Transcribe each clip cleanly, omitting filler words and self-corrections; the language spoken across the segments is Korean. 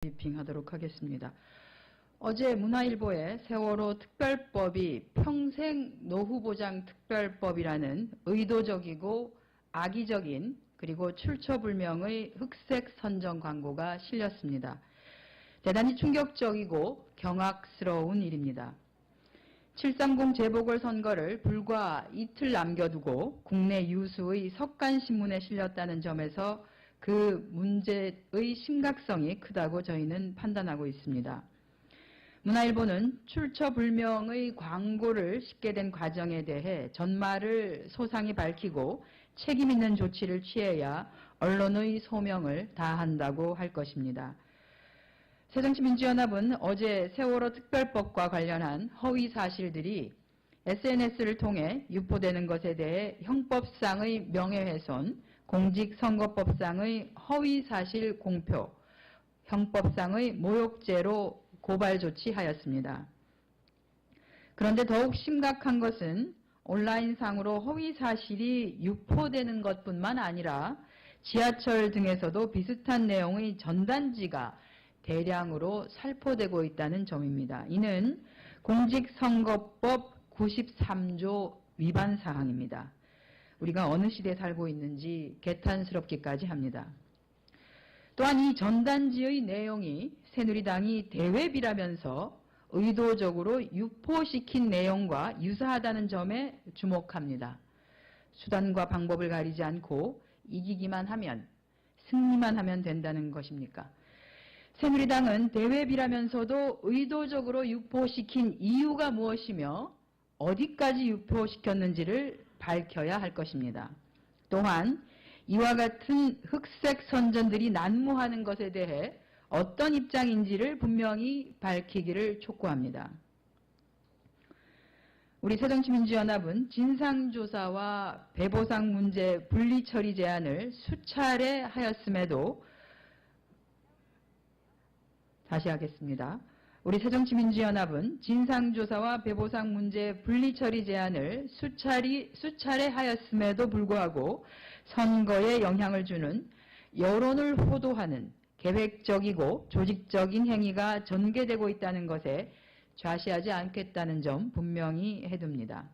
브리핑하도록 하겠습니다. 어제 문화일보에 세월호 특별법이 평생 노후보장 특별법이라는 의도적이고 악의적인 그리고 출처불명의 흑색 선전 광고가 실렸습니다. 대단히 충격적이고 경악스러운 일입니다. 730 재보궐선거를 불과 이틀 남겨두고 국내 유수의 석간신문에 실렸다는 점에서 그 문제의 심각성이 크다고 저희는 판단하고 있습니다. 문화일보는 출처불명의 광고를 싣게 된 과정에 대해 전말을 소상히 밝히고 책임 있는 조치를 취해야 언론의 소명을 다한다고 할 것입니다. 새정치민주연합은 어제 세월호 특별법과 관련한 허위 사실들이 SNS를 통해 유포되는 것에 대해 형법상의 명예훼손, 공직선거법상의 허위사실 공표, 형법상의 모욕죄로 고발 조치하였습니다. 그런데 더욱 심각한 것은 온라인상으로 허위사실이 유포되는 것뿐만 아니라 지하철 등에서도 비슷한 내용의 전단지가 대량으로 살포되고 있다는 점입니다. 이는 공직선거법 93조 위반 사항입니다. 우리가 어느 시대에 살고 있는지 개탄스럽기까지 합니다. 또한 이 전단지의 내용이 새누리당이 대외비라면서 의도적으로 유포시킨 내용과 유사하다는 점에 주목합니다. 수단과 방법을 가리지 않고 이기기만 하면, 승리만 하면 된다는 것입니까? 새누리당은 대외비라면서도 의도적으로 유포시킨 이유가 무엇이며 어디까지 유포시켰는지를 밝혀야 할 것입니다. 또한 이와 같은 흑색 선전들이 난무하는 것에 대해 어떤 입장인지를 분명히 밝히기를 촉구합니다. 우리 새정치민주연합은 진상조사와 배보상 문제 분리처리 제안을 수차례 하였음에도 다시 하겠습니다. 우리 새정치민주연합은 진상조사와 배보상 문제 분리처리 제안을 수차례 하였음에도 불구하고 선거에 영향을 주는 여론을 호도하는 계획적이고 조직적인 행위가 전개되고 있다는 것에 좌시하지 않겠다는 점 분명히 해둡니다.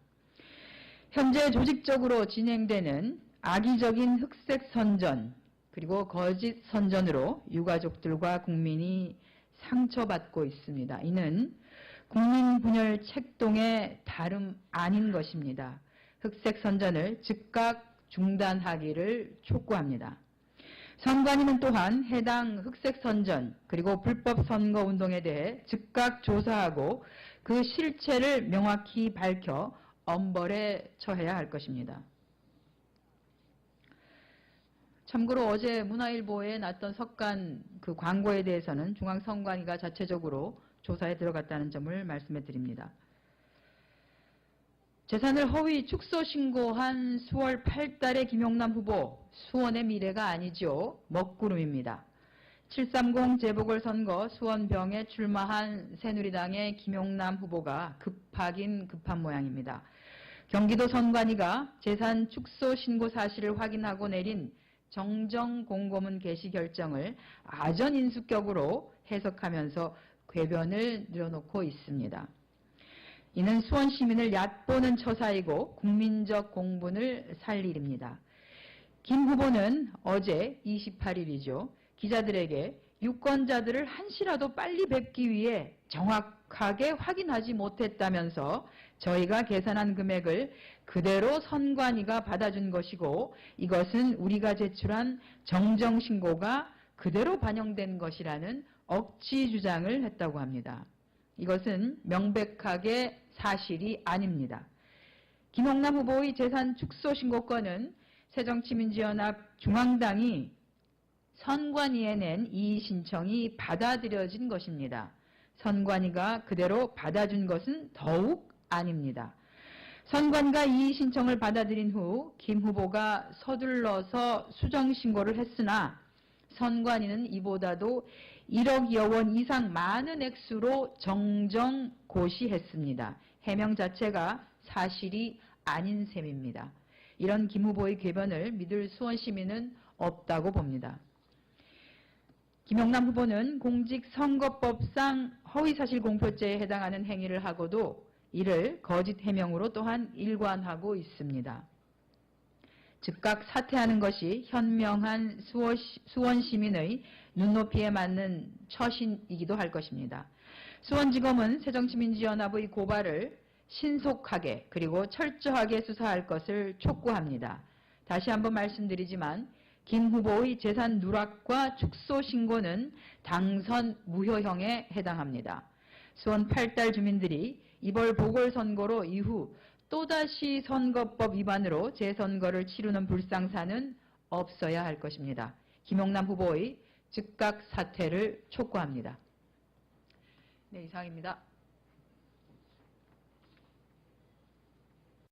현재 조직적으로 진행되는 악의적인 흑색 선전 그리고 거짓 선전으로 유가족들과 국민이 상처받고 있습니다. 이는 국민 분열 책동의 다름 아닌 것입니다. 흑색 선전을 즉각 중단하기를 촉구합니다. 선관위는 또한 해당 흑색 선전 그리고 불법 선거 운동에 대해 즉각 조사하고 그 실체를 명확히 밝혀 엄벌에 처해야 할 것입니다. 참고로 어제 문화일보에 났던 석간 그 광고에 대해서는 중앙선관위가 자체적으로 조사에 들어갔다는 점을 말씀해 드립니다. 재산을 허위 축소 신고한 10월 8달의 김용남 후보, 수원의 미래가 아니죠. 먹구름입니다. 730 재보궐선거 수원병에 출마한 새누리당의 김용남 후보가 급하긴 급한 모양입니다. 경기도 선관위가 재산 축소 신고 사실을 확인하고 내린 정정공고문 게시 결정을 아전인수격으로 해석하면서 궤변을 늘어놓고 있습니다. 이는 수원 시민을 얕보는 처사이고 국민적 공분을 살 일입니다. 김 후보는 어제 28일이죠. 기자들에게 유권자들을 한시라도 빨리 뵙기 위해 정확하게 확인하지 못했다면서 저희가 계산한 금액을 그대로 선관위가 받아준 것이고 이것은 우리가 제출한 정정신고가 그대로 반영된 것이라는 억지 주장을 했다고 합니다. 이것은 명백하게 사실이 아닙니다. 김용남 후보의 재산 축소 신고권은 새정치민주연합 중앙당이 선관위에 낸 이의 신청이 받아들여진 것입니다. 선관위가 그대로 받아준 것은 더욱 아닙니다. 선관위가 이의 신청을 받아들인 후 김 후보가 서둘러서 수정 신고를 했으나 선관위는 이보다도 1억여 원 이상 많은 액수로 정정 고시했습니다. 해명 자체가 사실이 아닌 셈입니다. 이런 김 후보의 궤변을 믿을 수원 시민은 없다고 봅니다. 김영남 후보는 공직선거법상 허위사실공표죄에 해당하는 행위를 하고도 이를 거짓 해명으로 또한 일관하고 있습니다. 즉각 사퇴하는 것이 현명한 수원 시민의 눈높이에 맞는 처신이기도 할 것입니다. 수원지검은 새정치민주연합의 고발을 신속하게 그리고 철저하게 수사할 것을 촉구합니다. 다시 한번 말씀드리지만 김 후보의 재산 누락과 축소 신고는 당선 무효형에 해당합니다. 수원 8달 주민들이 이번 보궐선거로 이후 또다시 선거법 위반으로 재선거를 치르는 불상사는 없어야 할 것입니다. 김영남 후보의 즉각 사퇴를 촉구합니다. 네, 이상입니다.